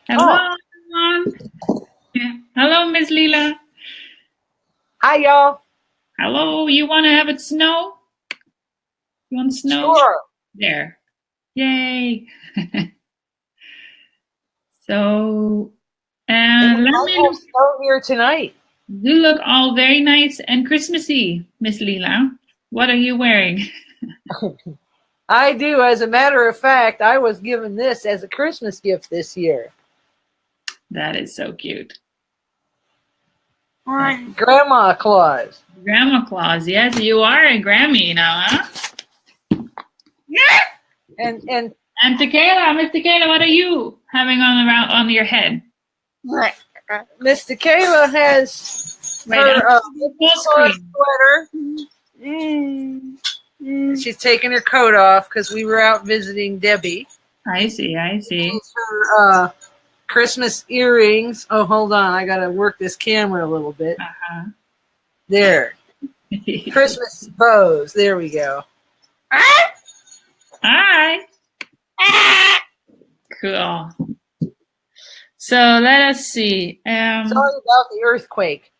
Hello, everyone. Yeah. Hello, Miss Leela. Hi, y'all. Hello. You want to have it snow? You want snow? Sure. There. Yay. So, let me have snow here tonight. You look all very nice and Christmassy, Miss Leela. What are you wearing? I do. As a matter of fact, I was given this as a Christmas gift this year. That is so cute. Grandma Claus. Grandma Claus. Yes, you are a Grammy now, huh? Yeah. And Tequila, Miss Tequila, what are you having on your head? Miss Tequila has her sweater. She's taking her coat off because we were out visiting Debbie. I see. It's her Christmas earrings. Oh, hold on. I got to work this camera a little bit. There. Christmas bows. There we go. Hi. Cool. So let us see. Sorry about the earthquake.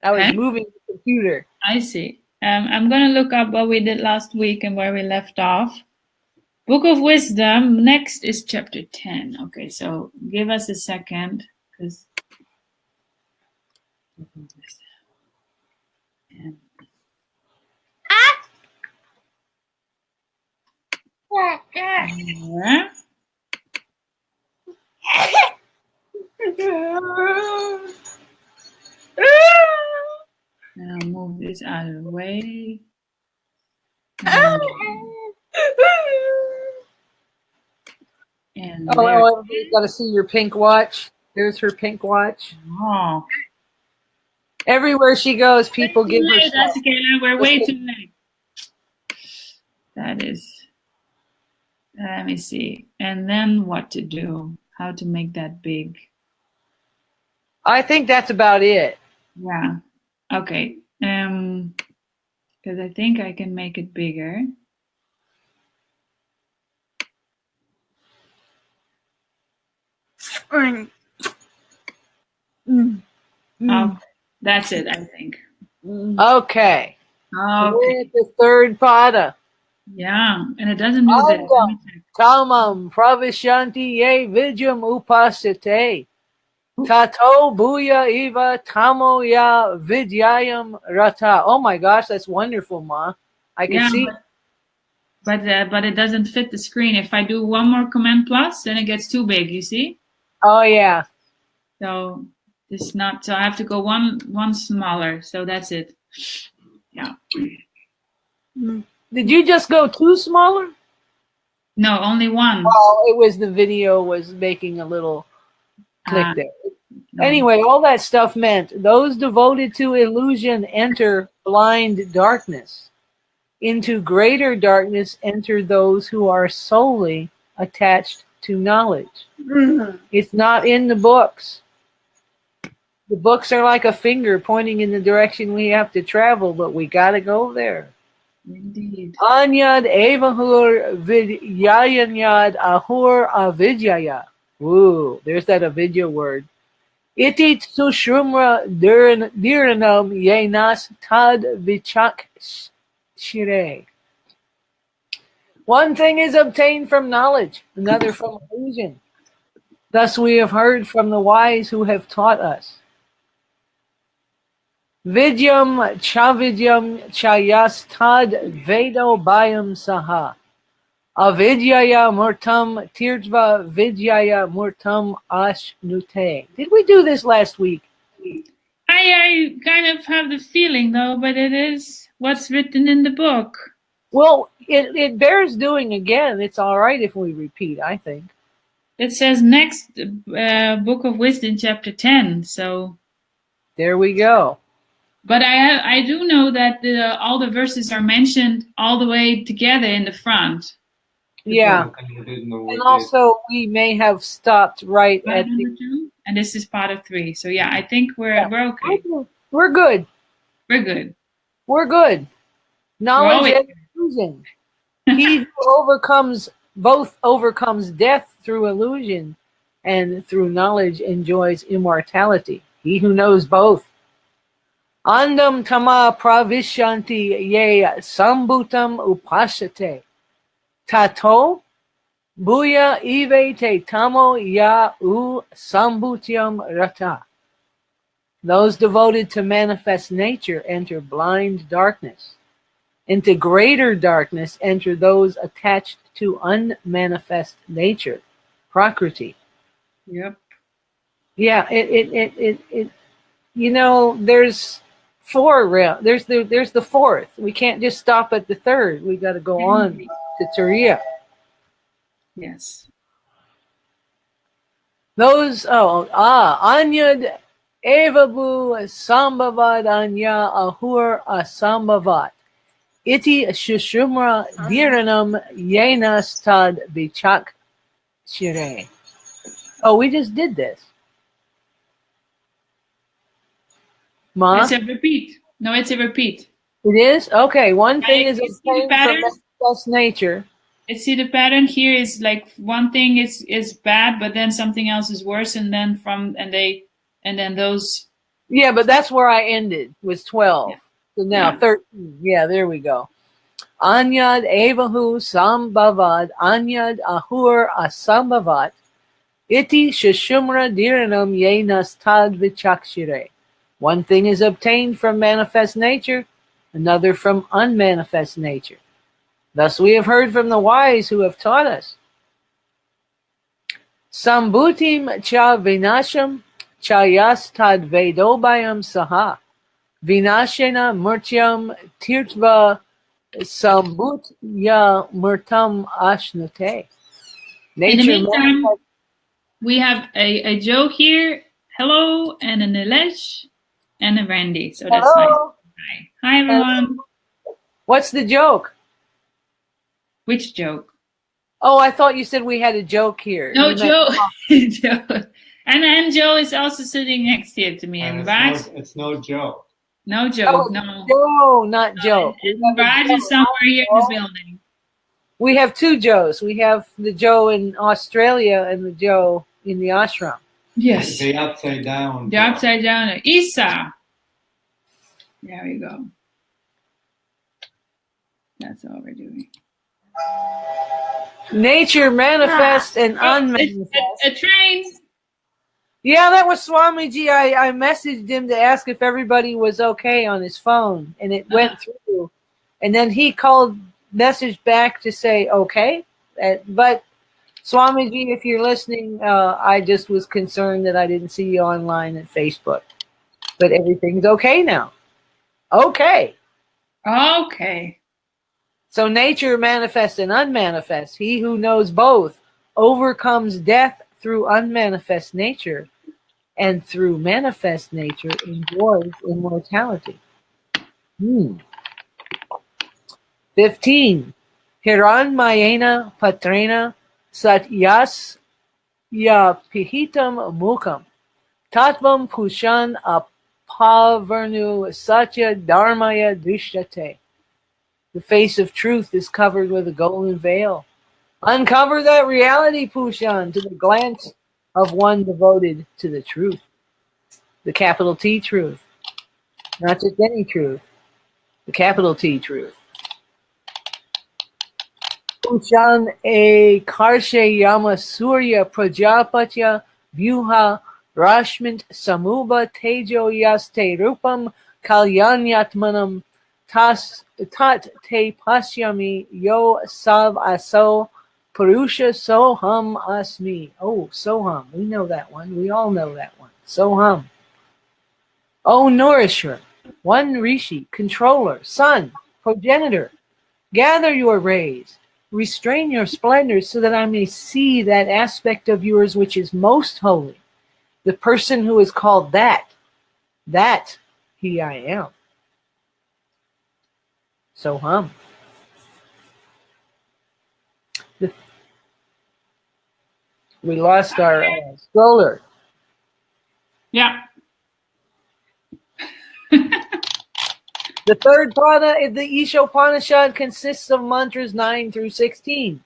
I was moving the computer. I see. I'm going to look up what we did last week and where we left off. Book of Wisdom. Next is chapter 10. Okay, so give us a second. Because I'll move this out of the way. And you got to see your pink watch. There's her pink watch. Oh. Everywhere she goes, people give her stuff. We're way too late. That is. Let me see. And then what to do? How to make that big? I think that's about it. Yeah. Okay. Because I think I can make it bigger. Oh, that's it, I think. Okay. We're at the third pada. Yeah, and it doesn't do that. Tamam pravishanti ye vidyam upasite. Tato buya eva tamo ya vidyayam rata. Oh my gosh, that's wonderful, Ma. I can see. But it doesn't fit the screen. If I do one more command plus, then it gets too big, you see? Oh yeah. So it's not, so I have to go one smaller. So that's it. Yeah. Did you just go two smaller? No, only one. Oh, it was the video was making a little click there. No. Anyway, all that stuff meant those devoted to illusion enter blind darkness. Into greater darkness enter those who are solely attached to knowledge. It's not in the books. The books are like a finger pointing in the direction we have to travel, but we got to go there. Indeed. Anyad evahur vidyayanyad ahur avidyaya. Ooh, there's that avidya word. Itit sushrumra diranam yenas tad vichak shire. One thing is obtained from knowledge, another from illusion. Thus we have heard from the wise who have taught us. Vidyam chavidyam chayastad vedo bayam saha. Avidyaya murtam tirtva vidyaya murtam ashnute. Did we do this last week? I kind of have the feeling though, but it is what's written in the book. Well, it bears doing again. It's all right if we repeat, I think. It says next Book of Wisdom, chapter 10. So there we go. But I do know that all the verses are mentioned all the way together in the front. Yeah. And also we may have stopped right at the 2, and this is part of 3. So yeah, I think we're okay. We're good. We're good. We're good. Knowledge and illusion. He who overcomes death through illusion and through knowledge enjoys immortality. He who knows both. Andam tama pravishanti ye sambhutam upasate. Tato buya ive te tamo ya u sambhutyam rata. Those devoted to manifest nature enter blind darkness. Into greater darkness enter those attached to unmanifest nature, prakriti. Yep. Yeah, it you know, there's four realms. There's the fourth. We can't just stop at the third. We got to go on to Turiya. Yes. Those anyad evabu sambhavad anya ahur asambhavat. Iti shushumra dhiranam yenas tad vichak shire. Oh, we just did this. Ma? It's a repeat. No, it's a repeat. It is? Okay, one thing is You see the obtained from pattern? manifest nature. I see the pattern here is like one thing is bad, but then something else is worse, and then those. Yeah, but that's where I ended, was 12. Yeah. So now Yeah. 13. Yeah, there we go. Anyad evahu sambhavad anyad ahur asambhavat iti shishumra dhiranam yenas tad vichakshire. One thing is obtained from manifest nature, another from unmanifest nature. Thus we have heard from the wise who have taught us. Sambhutim cha vinasham chayas tad vedobayam saha. Vinashena murtyam tirtva sambhutya murtam ashnate. In the meantime, we have a Joe here. Hello, and a Nilesh, and a Randy. So that's Hello. nice. Hi, everyone. What's the joke? Which joke? Oh, I thought you said we had a joke here. No, Joe. Joe. And Joe is also sitting next here to me. And Raj. It's no joke. No joke. No. Joe, not Joe. And Raj is somewhere here in the building. We have two Joes. We have the Joe in Australia and the Joe in the ashram. Yes. The upside down. The upside down. Isa. There we go. That's all we're doing. Nature manifest and unmanifest. A train. Yeah, that was Swamiji. I messaged him to ask if everybody was okay on his phone, and it went through. And then he messaged back to say okay. But Swamiji, if you're listening, I just was concerned that I didn't see you online at Facebook. But everything's okay now. Okay. Okay. So nature manifest and unmanifest. He who knows both overcomes death through unmanifest nature, and through manifest nature enjoys immortality. 15. Hiran Mayena Patrena Satyas Ya Pihitam Mukam Tatvam Pushan Apavarnu Satya Dharmaya Drishyate. The face of truth is covered with a golden veil. Uncover that reality, Pushan, to the glance of one devoted to the truth. The capital T truth. Not just any truth. The capital T truth. Pushan e karshe yama surya prajapatya vyuha rashmint samuba tejo yaste rupam kalyanyatmanam tat te pasyami yo sav aso purusha soham asmi. Oh, soham. We know that one. We all know that one. Soham. Oh, nourisher, one rishi, controller, son, progenitor, gather your rays, restrain your splendor so that I may see that aspect of yours which is most holy, the person who is called that he I am. Soham. We lost our scroller. Yeah. The third pada of the Ishopanishad consists of mantras 9 through 16.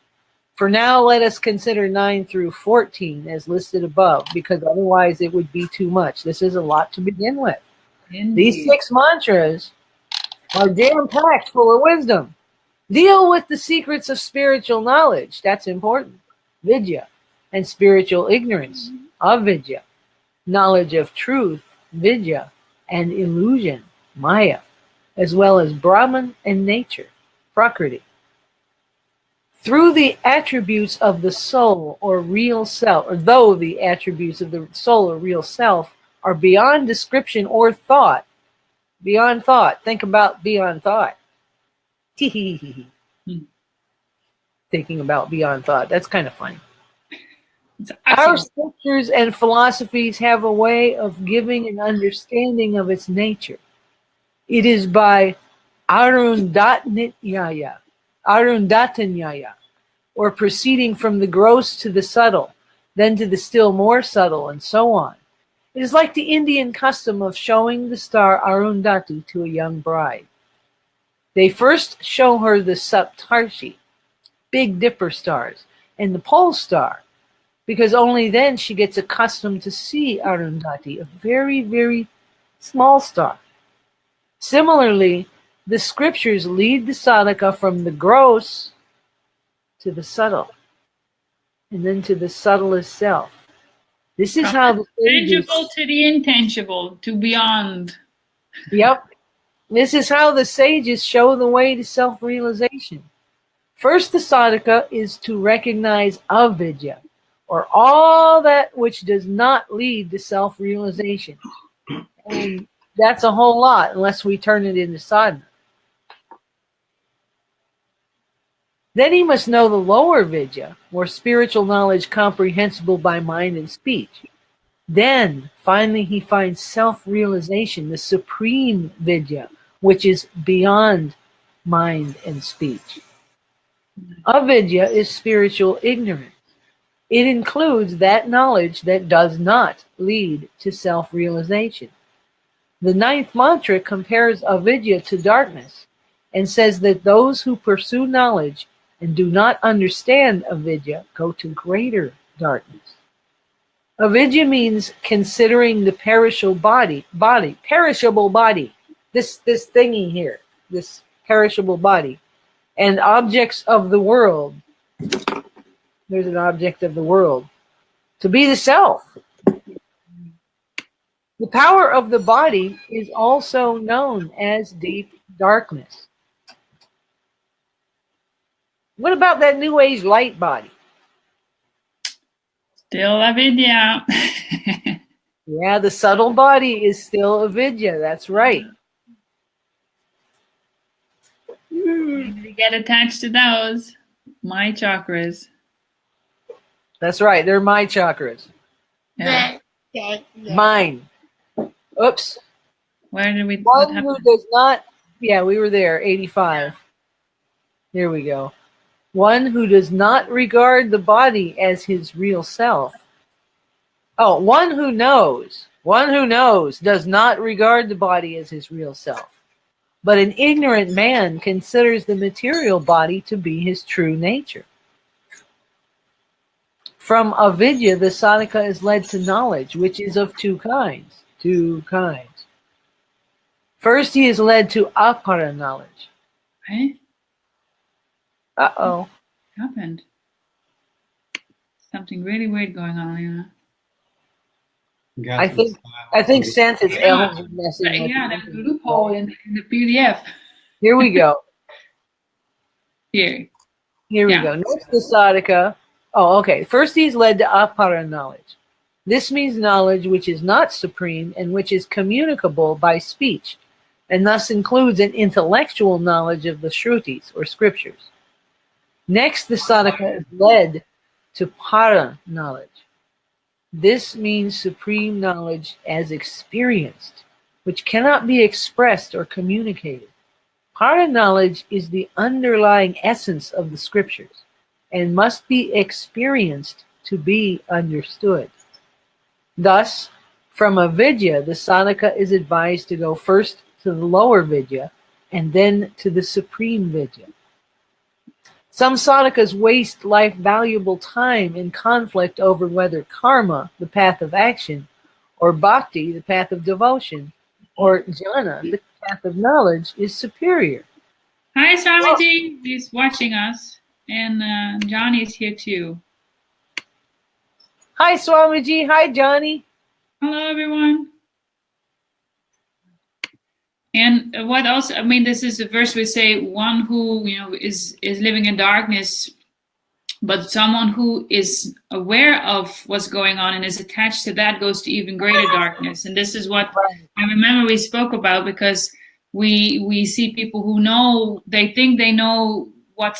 For now, let us consider 9 through 14 as listed above, because otherwise it would be too much. This is a lot to begin with. Indeed. These 6 mantras are jam-packed full of wisdom. Deal with the secrets of spiritual knowledge. That's important. Vidya. And spiritual ignorance. Avidya. Knowledge of truth. Vidya. And illusion. Maya. As well as Brahman and nature. Prakriti. Through the attributes of the soul or real self, or though the attributes of the soul or real self are beyond description or thought, beyond thought. Think about beyond thought. Thinking about beyond thought. That's kind of funny. Our scriptures and philosophies have a way of giving an understanding of its nature. It is by Arundatanyaya, or proceeding from the gross to the subtle, then to the still more subtle, and so on. It is like the Indian custom of showing the star Arundhati to a young bride. They first show her the Saptarshi, Big Dipper stars, and the Pole Star, because only then she gets accustomed to see Arundhati, a very, very small star. Similarly, the scriptures lead the sadhaka from the gross to the subtle, and then to the subtlest self. This is how the tangible to the intangible, to beyond. Yep. This is how the sages show the way to self-realization. First, the sadhaka is to recognize avidya, or all that which does not lead to self-realization. And that's a whole lot, unless we turn it into sadhana. Then he must know the lower vidya, or spiritual knowledge comprehensible by mind and speech. Then, finally, he finds self-realization, the supreme vidya, which is beyond mind and speech. Avidya is spiritual ignorance. It includes that knowledge that does not lead to self-realization. The 9th mantra compares avidya to darkness and says that those who pursue knowledge and do not understand avidya go to greater darkness. Avidya means considering the perishable body, this thingy here, this perishable body, and objects of the world. There's an object of the world to be the self. The power of the body is also known as deep darkness. What about that New Age light body? Still avidya. Yeah, the subtle body is still avidya. That's right. You get attached to those. My chakras. That's right. They're my chakras. Yeah. Mine. Oops. Where did we? One who does not. Yeah, we were there. 85. There we go. One who does not regard the body as his real self. Oh, one who knows does not regard the body as his real self. But an ignorant man considers the material body to be his true nature. From avidya, the sadhaka is led to knowledge, which is of 2 kinds. 2 kinds. First, he is led to apara knowledge. Right? Uh-oh. What happened? Something really weird going on, Got I this think Santa's elves are messing But with yeah, it. there's a loophole in the PDF. Here we go. Here. Here we Yeah. go. Next, the sadhaka. Oh, okay. First, he's led to apara knowledge. This means knowledge which is not supreme and which is communicable by speech, and thus includes an intellectual knowledge of the shrutis, or scriptures. Next, the sadhaka is led to para knowledge. This means supreme knowledge as experienced, which cannot be expressed or communicated. Para knowledge is the underlying essence of the scriptures and must be experienced to be understood. Thus, from avidya, the sadhaka is advised to go first to the lower vidya and then to the supreme vidya. Some sadhakas waste life valuable time in conflict over whether karma, the path of action, or bhakti, the path of devotion, or jnana, the path of knowledge, is superior. Hi, Swamiji. He's watching us. And Johnny's here too. Hi, Swamiji. Hi, Johnny. Hello, everyone. And what else? I mean, this is a verse we say, one who, is living in darkness, but someone who is aware of what's going on and is attached to that goes to even greater darkness. And this is what I remember we spoke about, because we see people who know, they think they know what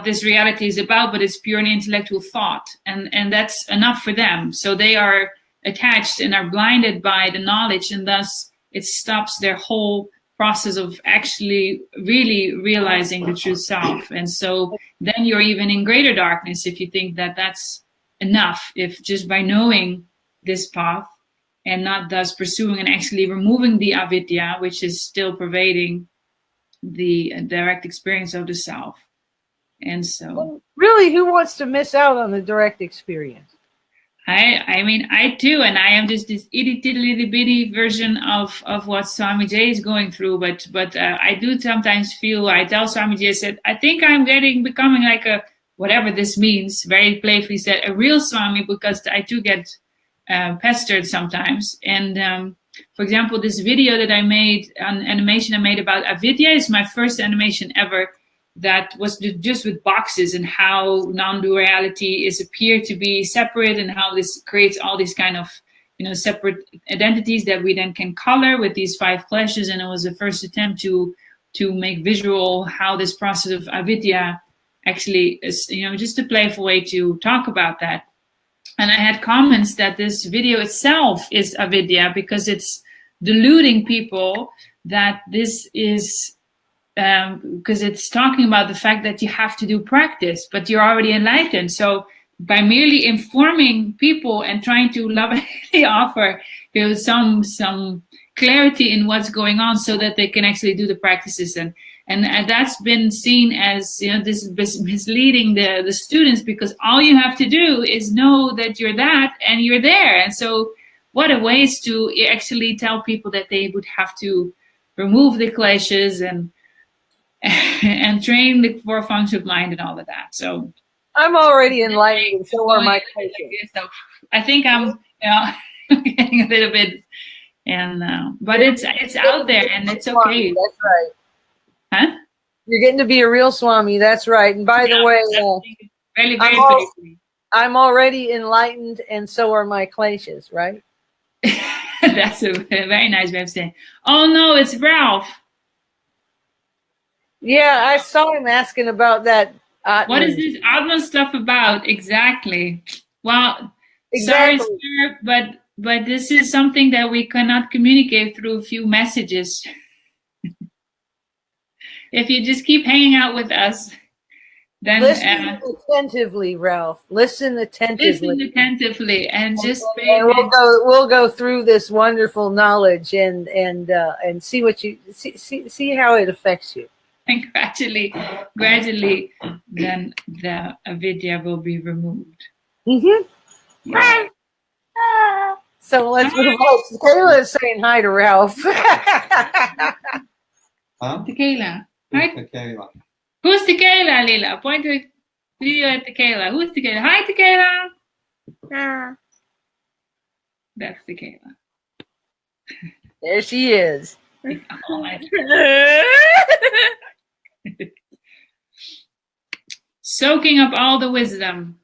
this reality is about, but it's pure and intellectual thought, and that's enough for them. So they are attached and are blinded by the knowledge, and thus it stops their whole process of actually really realizing the true self. And so then you're even in greater darkness if you think that that's enough, if just by knowing this path and not thus pursuing and actually removing the avidya, which is still pervading the direct experience of the self. And so really, who wants to miss out on the direct experience? I mean, I do, and I am just this itty bitty version of what Swami J is going through. But I do sometimes feel, I tell Swami J, I said, I think I'm becoming like a, whatever this means, very playfully said, a real Swami, because I do get pestered sometimes. And for example, this video that I made, an animation I made about avidya, is my first animation ever. That was just with boxes, and how non-duality is appeared to be separate, and how this creates all these kind of separate identities that we then can color with these 5 clashes. And it was the first attempt to make visual how this process of avidya actually is, just a playful way to talk about that. And I had comments that this video itself is avidya, because it's deluding people that this is because it's talking about the fact that you have to do practice, but you're already enlightened. So by merely informing people and trying to lovingly offer some clarity in what's going on, so that they can actually do the practices, and that's been seen as this is misleading the students, because all you have to do is know that you're that and you're there. And so what a ways to actually tell people that they would have to remove the clashes and train the 4 functions of mind and all of that. So I'm already enlightened, and so are my clashes. So I think I'm getting a little bit, and but it's out there, and it's okay. That's right. Huh? You're getting to be a real Swami. That's right. And by the way, I'm already enlightened, and so are my clashes. Right? That's a very nice way of saying. Oh no, it's Ralph. Yeah, I saw him asking about that. What is this Atman stuff about exactly? Well, exactly. Sorry, sir, but this is something that we cannot communicate through a few messages. If you just keep hanging out with us, then listen attentively, Ralph. Listen attentively. Listen attentively, and just and we'll go through this wonderful knowledge and see what you see how it affects you. And gradually, then the avidya will be removed. Mm-hmm. Yeah. So let's move on. Kayla is saying hi to Ralph. Tequila. Hi. Tequila. Who's Tequila, Leela? Point the video at Tequila. Who's Tequila? Hi, Tequila. That's Tequila. There she is. Soaking up all the wisdom.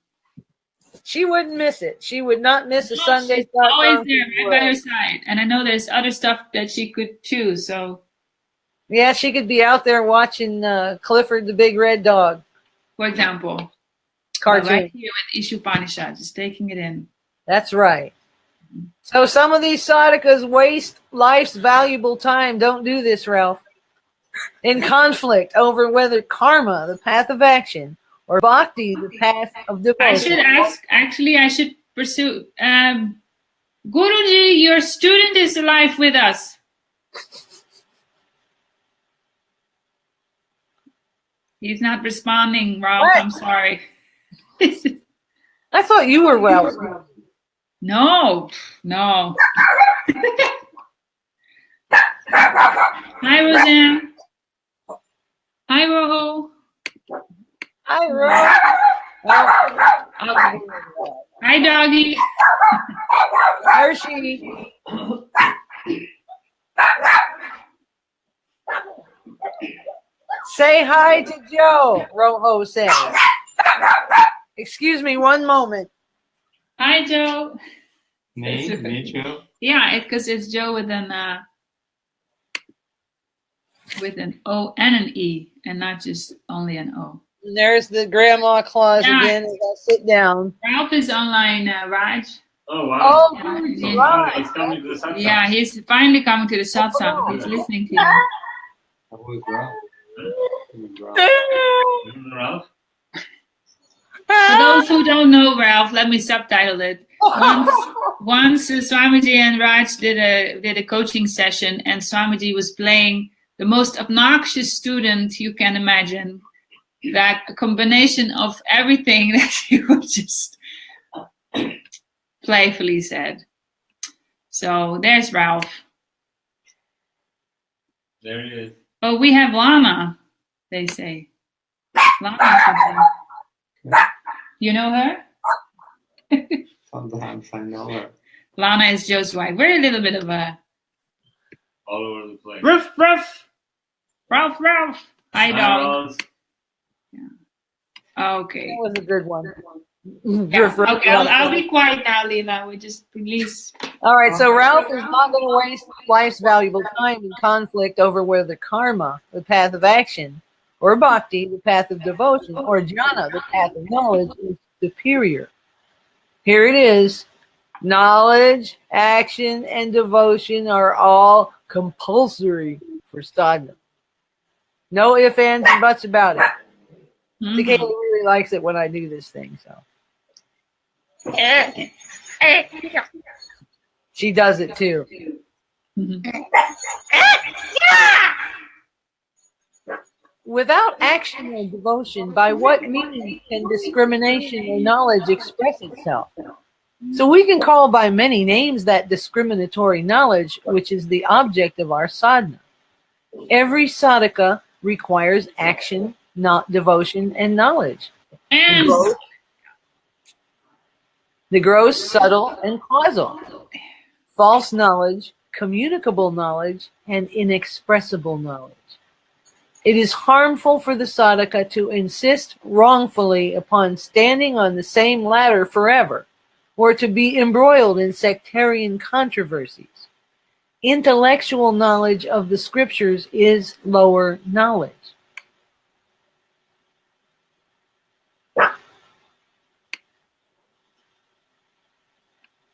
She wouldn't miss it. She would not miss a Sunday. She's always there, right by her side. And I know there's other stuff that she could too. So yeah, she could be out there watching Clifford the Big Red Dog, for example. Cartoon. Right here with Ishupanishad, just taking it in. That's right. So some of these sadhakas waste life's valuable time. Don't do this, Ralph. In conflict over whether karma, the path of action, or bhakti, the path of devotion. I should pursue. Guruji, your student is alive with us. He's not responding, Ralph. What? I'm sorry. I thought you were Ralph. No. Hi, Roseanne. Hi, Roho. Hi, Ralph. Hi, doggy. Hershey. Say hi to Joe, Roho says. Excuse me one moment. Hi, Joe. Me, Joe. Yeah, because it's Joe with an O and an E, and not just only an O. And there's the grandma clause again. As I sit down. Ralph is online, Raj. Oh, wow. Oh, Yeah, good. Right. He's coming to the Satsang. Yeah, he's finally coming to the satsang. He's listening to you. Who is Ralph? Ralph? For those who don't know Ralph, let me subtitle it. Once Swamiji and Raj did a coaching session, and Swamiji was playing the most obnoxious student you can imagine. That a combination of everything that he was just playfully said. So there's Ralph. There he is. Oh, we have Lana, they say. Lana's there. You know her? Sometimes I know her. Lana is Joe's wife. We're a little bit of a... All over the place. Ruff. Ralph. Hi, dog. Rose. Yeah. Okay. That was a good one. Yeah. Okay, I'll be quiet now, Leela. We just release. All right, so Ralph is not going to waste life's valuable time in conflict over whether karma, the path of action, or bhakti, the path of devotion, or jnana, the path of knowledge, is superior. Here it is. Knowledge, action, and devotion are all compulsory for sadhana. No ifs, ands, and buts about it. Mm-hmm. Kaylee really likes it when I do this thing, so. She does it too. Mm-hmm. Without action or devotion, by what means can discrimination or knowledge express itself? So we can call by many names that discriminatory knowledge, which is the object of our sadhana. Every sadhaka requires action, not devotion, and knowledge. And the gross, subtle, and causal. False knowledge, communicable knowledge, and inexpressible knowledge. It is harmful for the sadhaka to insist wrongfully upon standing on the same ladder forever, or to be embroiled in sectarian controversies. Intellectual knowledge of the scriptures is lower knowledge.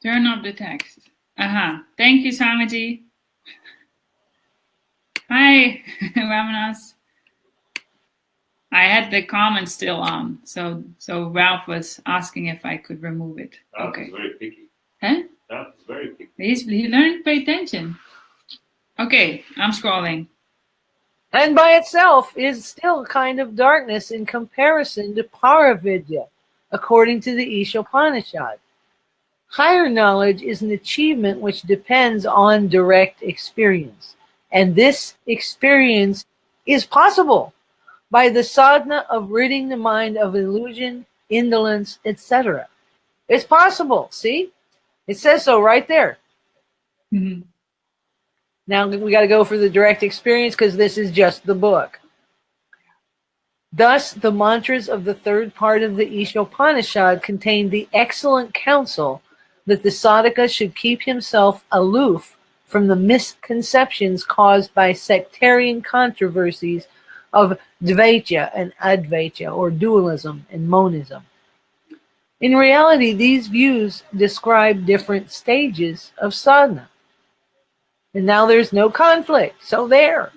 turn up the text. Thank you, Swamiji. Hi, Ramanas. I had the comment still on, so Ralph was asking if I could remove it. Ralph is very picky. Huh? Ralph is very picky. He learned to pay attention. Okay, I'm scrolling. And by itself is still a kind of darkness in comparison to Paravidya, according to the Ishopanishad. Higher knowledge is an achievement which depends on direct experience. And this experience is possible by the sadhana of ridding the mind of illusion, indolence, etc. It's possible, see? It says so right there. Mm-hmm. Now we got to go for the direct experience because this is just the book. Thus, the mantras of the third part of the Ishopanishad contain the excellent counsel that the sadhaka should keep himself aloof from the misconceptions caused by sectarian controversies of Dvaita and Advaita, or dualism and monism. In reality, these views describe different stages of sadhana. And now there's no conflict, so there.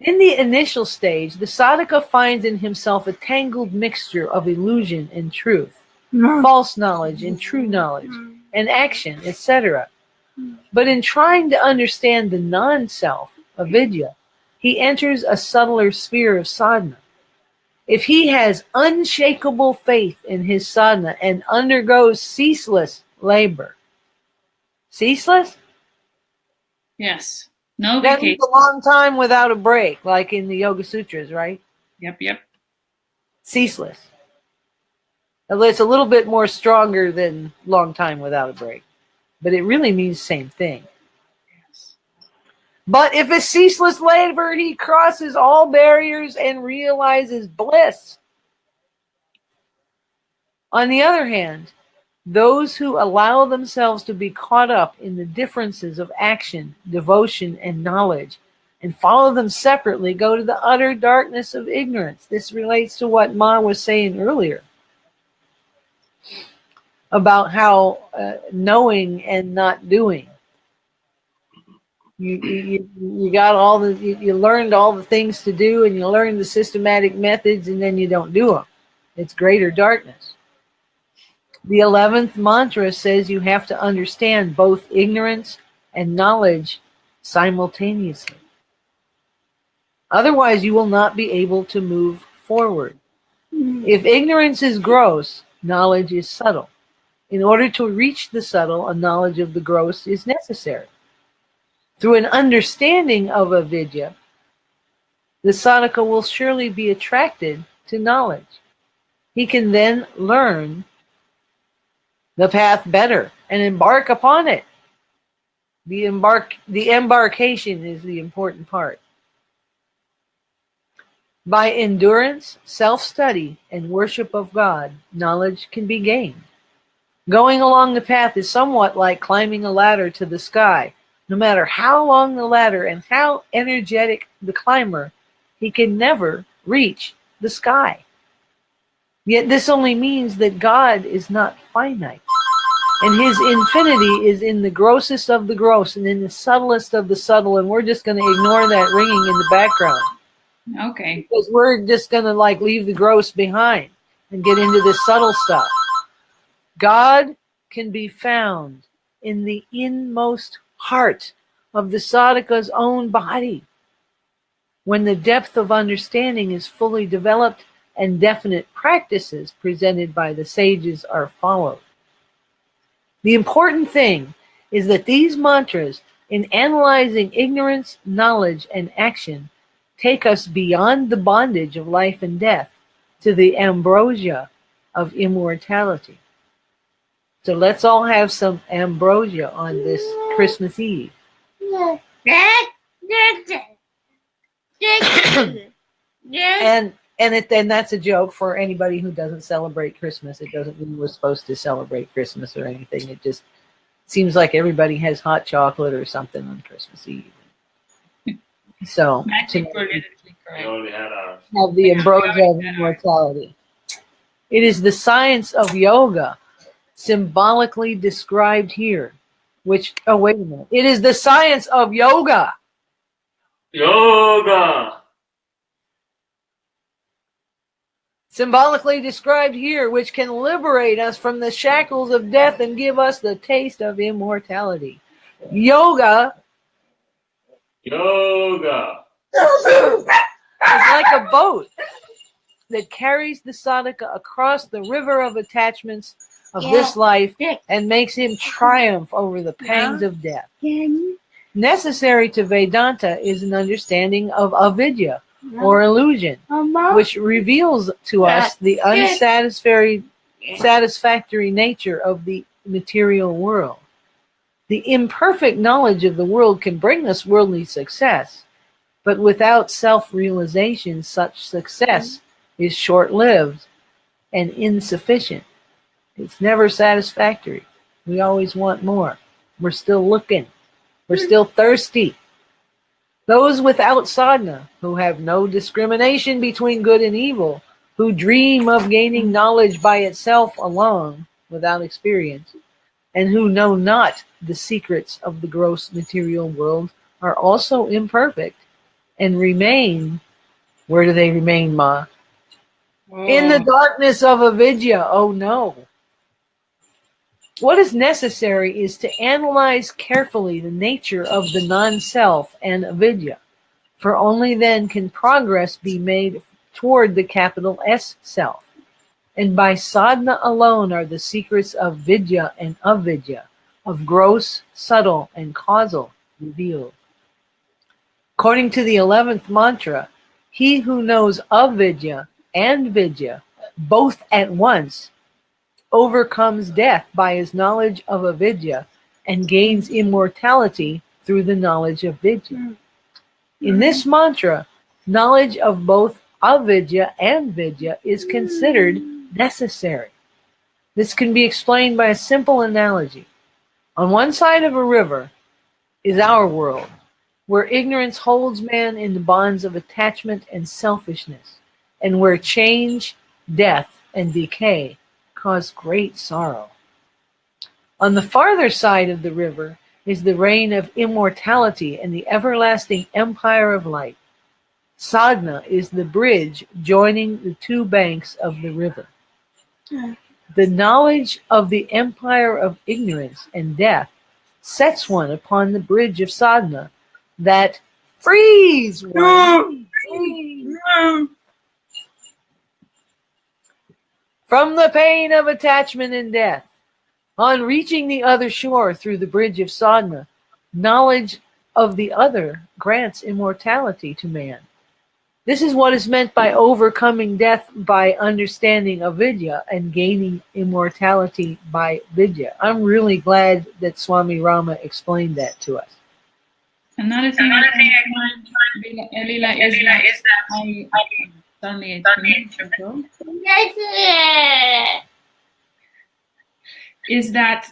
In the initial stage, the sadhaka finds in himself a tangled mixture of illusion and truth, false knowledge and true knowledge, and action, etc. But in trying to understand the non-self, avidya, he enters a subtler sphere of sadhana. If he has unshakable faith in his sadhana and undergoes ceaseless labor, ceaseless? Yes. No That means vacation. a long time without a break, like in the Yoga Sutras, right? Yep. Ceaseless. It's a little bit more stronger than long time without a break, but it really means the same thing. Yes. But if a ceaseless labor, he crosses all barriers and realizes bliss. On the other hand, those who allow themselves to be caught up in the differences of action, devotion, and knowledge, and follow them separately, go to the utter darkness of ignorance. This relates to what Ma was saying earlier about how knowing and not doing. You got all the you learned all the things to do, and you learned the systematic methods, and then you don't do them. It's greater darkness. The 11th mantra says you have to understand both ignorance and knowledge simultaneously. Otherwise, you will not be able to move forward. If ignorance is gross, knowledge is subtle. In order to reach the subtle, a knowledge of the gross is necessary. Through an understanding of avidya, the sadhaka will surely be attracted to knowledge. He can then learn the path better and embark upon it. The embarkation is the important part. By endurance, self-study, and worship of God, knowledge can be gained. Going along the path is somewhat like climbing a ladder to the sky. No matter how long the ladder and how energetic the climber, he can never reach the sky. Yet this only means that God is not finite, and his infinity is in the grossest of the gross and in the subtlest of the subtle, and we're just going to ignore that ringing in the background. Okay. Because we're just going to leave the gross behind and get into this subtle stuff. God can be found in the inmost heart of the sadhaka's own body. When the depth of understanding is fully developed and definite practices presented by the sages are followed. The important thing is that these mantras, in analyzing ignorance, knowledge, and action, take us beyond the bondage of life and death to the ambrosia of immortality. So let's all have some ambrosia on this Christmas Eve. And that's a joke for anybody who doesn't celebrate Christmas. It doesn't mean we're supposed to celebrate Christmas or anything. It just seems like everybody has hot chocolate or something on Christmas Eve. So Magic politically correct. have the ambrosia of immortality. It is the science of yoga, symbolically described here. Which, oh, wait a minute. It is the science of yoga. Yoga! Symbolically described here, which can liberate us from the shackles of death and give us the taste of immortality. Yoga. Yoga! It's like a boat that carries the sadhaka across the river of attachments of this life and makes him triumph over the pangs of death. Necessary to Vedanta is an understanding of avidya, or illusion, which reveals to us the unsatisfactory nature of the material world. The imperfect knowledge of the world can bring us worldly success, but without self-realization, such success is short-lived and insufficient. It's never satisfactory. We always want more. We're still looking. We're still thirsty. Those without sadhana, who have no discrimination between good and evil, who dream of gaining knowledge by itself alone, without experience, and who know not the secrets of the gross material world, are also imperfect and remain. Where do they remain, Ma? In the darkness of avidya. Oh no. What is necessary is to analyze carefully the nature of the non-self and avidya. for only then can progress be made toward the capital S self. And by sadhana alone are the secrets of vidya and avidya, of gross, subtle, and causal, revealed. According to the 11th mantra, he who knows avidya and vidya both at once overcomes death by his knowledge of avidya and gains immortality through the knowledge of vidya. In this mantra, knowledge of both avidya and vidya is considered necessary. This can be explained by a simple analogy. On one side of a river is our world, where ignorance holds man in the bonds of attachment and selfishness, and where change, death, and decay cause great sorrow. On the farther side of the river is the reign of immortality and the everlasting empire of light. Sadhana is the bridge joining the two banks of the river. The knowledge of the empire of ignorance and death sets one upon the bridge of sadhana that frees one from the pain of attachment and death. On reaching the other shore through the bridge of sadhana, knowledge of the other grants immortality to man. This is what is meant by overcoming death by understanding avidya and gaining immortality by vidya. I'm really glad that Swami Rama explained that to us. Another thing I find, Leela, is that I suddenly is that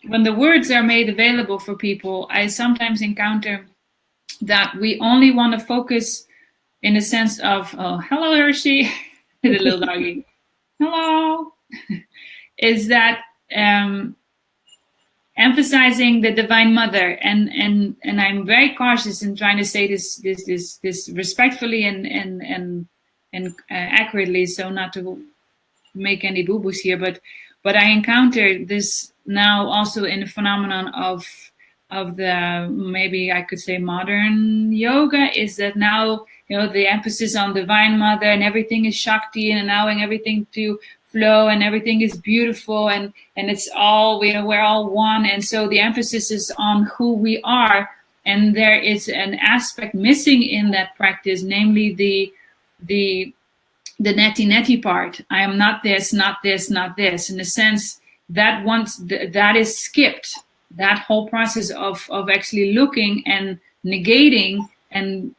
when the words are made available for people, I sometimes encounter that we only want to focus in the sense of, oh, hello, Hershey, the little doggy, hello, is that emphasizing the Divine Mother, and I'm very cautious in trying to say this respectfully and accurately, so not to make any boo-boos here, but I encounter this now also in the phenomenon of the, maybe I could say, modern yoga, is that now, the emphasis on Divine Mother and everything is Shakti and allowing everything to flow and everything is beautiful and it's all, we're all one, and so the emphasis is on who we are, and there is an aspect missing in that practice, namely the neti part. I am not this, not this, not this. In a sense, that that is skipped. That whole process of actually looking and negating and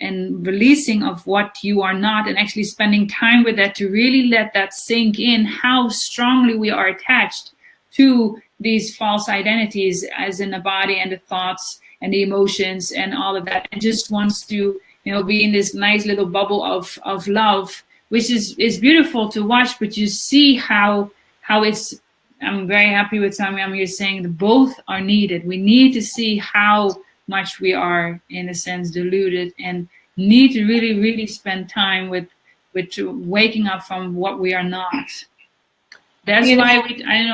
releasing of what you are not, and actually spending time with that to really let that sink in, how strongly we are attached to these false identities, as in the body and the thoughts and the emotions and all of that, and just wants to be in this nice little bubble of love, which is beautiful to watch. But you see how it's, I'm very happy with Swami Amir saying that both are needed. We need to see how much we are, in a sense, deluded, and need to really, really spend time with waking up from what we are not. That's why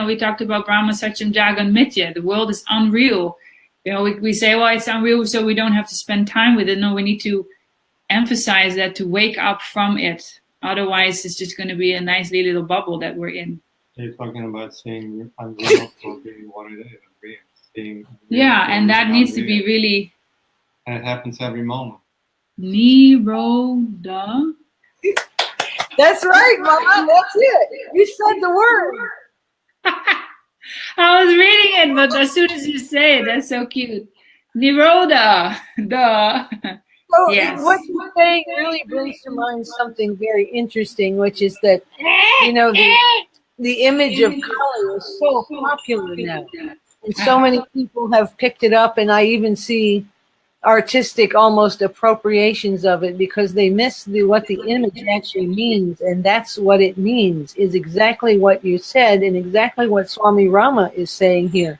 we talked about Brahma, Satyam, Jagan, Mithya. The world is unreal. We say, well, it's unreal, so we don't have to spend time with it. No, we need to emphasize that, to wake up from it. Otherwise, it's just going to be a nice little bubble that we're in. You're talking about seeing unreal for being what it is, real. Yeah, and that needs to be really. And it happens every moment. Niroda. That's right, Mama. That's it. You said the word. I was reading it, but as soon as you say it, that's so cute. Niroda. Duh. So yes. What you're saying really brings to mind something very interesting, which is that, the image of Kali is so popular now. And so many people have picked it up, and I even see artistic almost appropriations of it, because they miss what the image actually means. And that's what it means, is exactly what you said, and exactly what Swami Rama is saying here.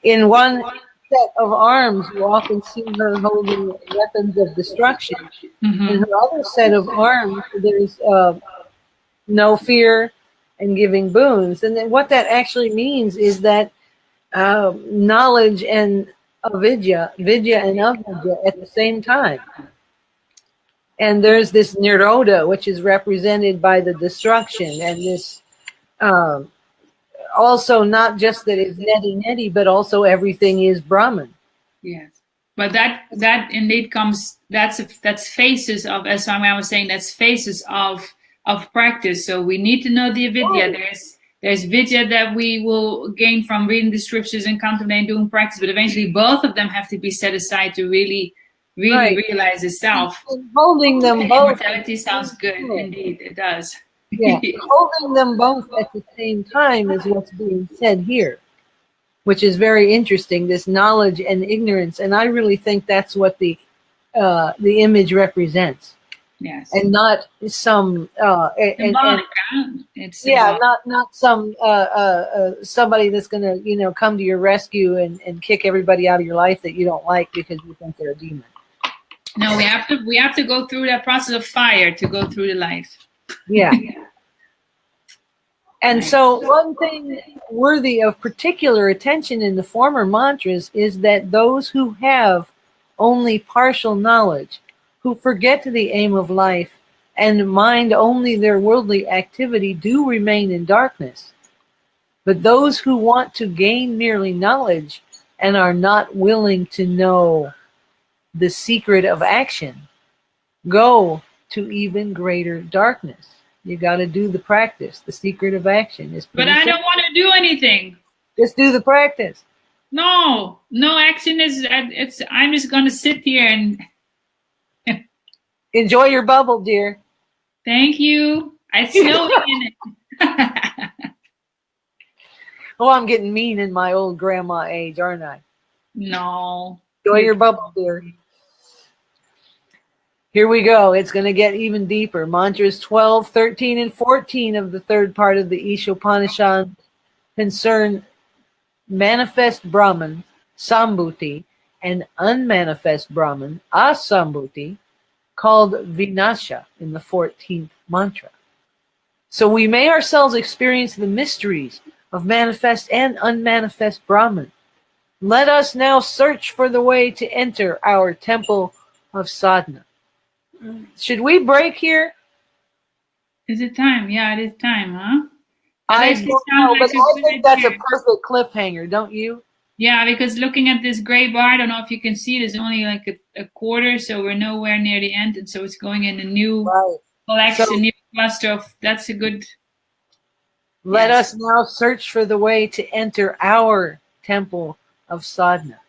In one set of arms, you often see her holding weapons of destruction. Mm-hmm. In her other set of arms, there's no fear and giving boons. And then what that actually means is that knowledge and avidya, vidya and avidya at the same time. And there's this nirodha, which is represented by the destruction, and this also not just that it's neti, but also everything is Brahman. Yes, but that indeed comes. That's phases of, as Swami was saying, that's phases of practice. So we need to know the avidya. There's vidya that we will gain from reading the scriptures and contemplating, doing practice. But eventually, both of them have to be set aside to really realize itself. And holding them both. Immortality sounds good, indeed, it does. Yeah, holding them both at the same time is what's being said here, which is very interesting. This knowledge and ignorance, and I really think that's what the image represents. Yes, and not some it's not some somebody that's gonna come to your rescue and kick everybody out of your life that you don't like because you think they're a demon. No, we have to go through that process of fire to go through the light. Yeah. And so one thing worthy of particular attention in the former mantras is that those who have only partial knowledge, who forget the aim of life and mind only their worldly activity, do remain in darkness. But those who want to gain merely knowledge and are not willing to know the secret of action go to even greater darkness. You got to do the practice. The secret of action is But I don't want to do anything. Just do the practice. No action is. I'm just going to sit here and enjoy your bubble, dear. Thank you. I still in it. Oh, I'm getting mean in my old grandma age, aren't I? No. Enjoy your bubble, dear. Here we go. It's going to get even deeper. Mantras 12, 13, and 14 of the third part of the Ishopanishad concern manifest Brahman, Sambhuti, and unmanifest Brahman, Asambhuti, called Vinasha in the 14th mantra. So we may ourselves experience the mysteries of manifest and unmanifest Brahman. Let us now search for the way to enter our temple of sadhana. Should we break here? Is it time? Yeah, it is time, huh? I don't know, but I think that's a perfect cliffhanger, don't you? Yeah, because looking at this gray bar, I don't know if you can see, there's only like a quarter, so we're nowhere near the end, and so it's going in a new collection, new cluster of. That's a good. Let us now search for the way to enter our temple of sadhana.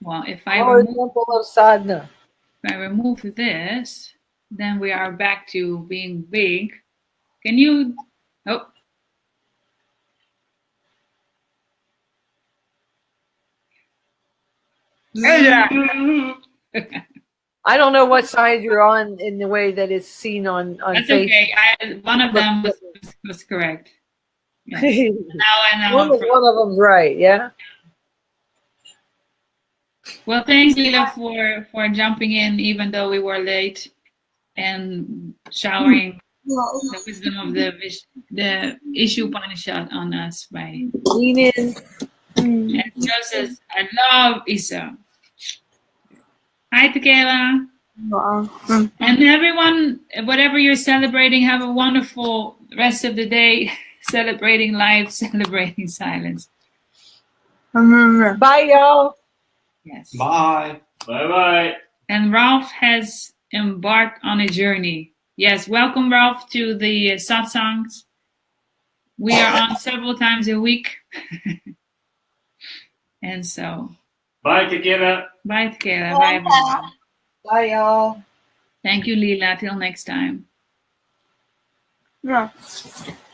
Well, if I temple of sadhana. If I remove this, then we are back to being big. Can you? Oh. I don't know what side you're on in the way that it's seen on That's Facebook. Okay. One of them was correct. Yes. One of them's right, yeah? Well, thanks, Leela, for jumping in, even though we were late, and showering the wisdom of the Ishopanishad on us by. And Joe says, I love Isa. Hi, Tequila. And everyone, whatever you're celebrating, have a wonderful rest of the day, celebrating life, celebrating silence. Bye, y'all. Yes. Bye. Bye-bye. And Ralph has embarked on a journey. Yes, welcome, Ralph, to the satsangs. We are on several times a week. And so. Bye, Tequila. Bye, Tequila. Bye, everyone. Bye, y'all. Thank you, Leela. Till next time. Yeah.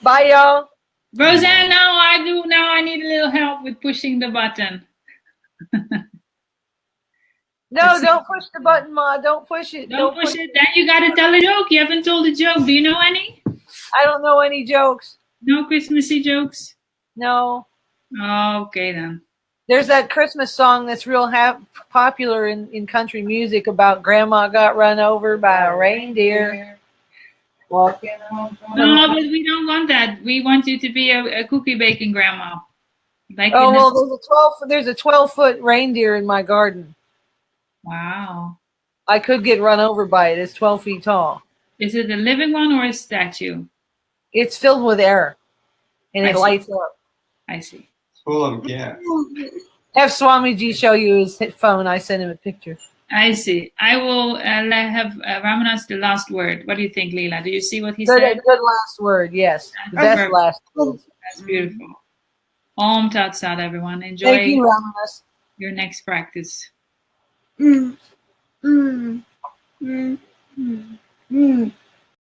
Bye, y'all. Roseanne, now I need a little help with pushing the button. No, don't push the button, Ma. Don't push it. Don't push it. Then you got to tell a joke. You haven't told a joke. Do you know any? I don't know any jokes. No Christmassy jokes? No. Oh, okay, then. There's that Christmas song that's real popular in country music about grandma got run over by a reindeer. Walking home. No, but we don't want that. We want you to be a cookie baking grandma. Like Oh in well, there's a 12-foot reindeer in my garden. wow. I could get run over by it. It's 12 feet tall. Is it a living one or a statue? It's filled with air, and I it see. lights up. I see. It's full of gas. Have Swamiji show you his phone. I sent him a picture. I see. I will have Ramanas the last word. What do you think, Leela? Do you see what he Good, said? good last word. Yes, the best Perfect. last word. That's beautiful. Om Tat Sat, everyone. Enjoy Thank you, Ramanas. your next practice. Mm, mm, mm, mm, mm.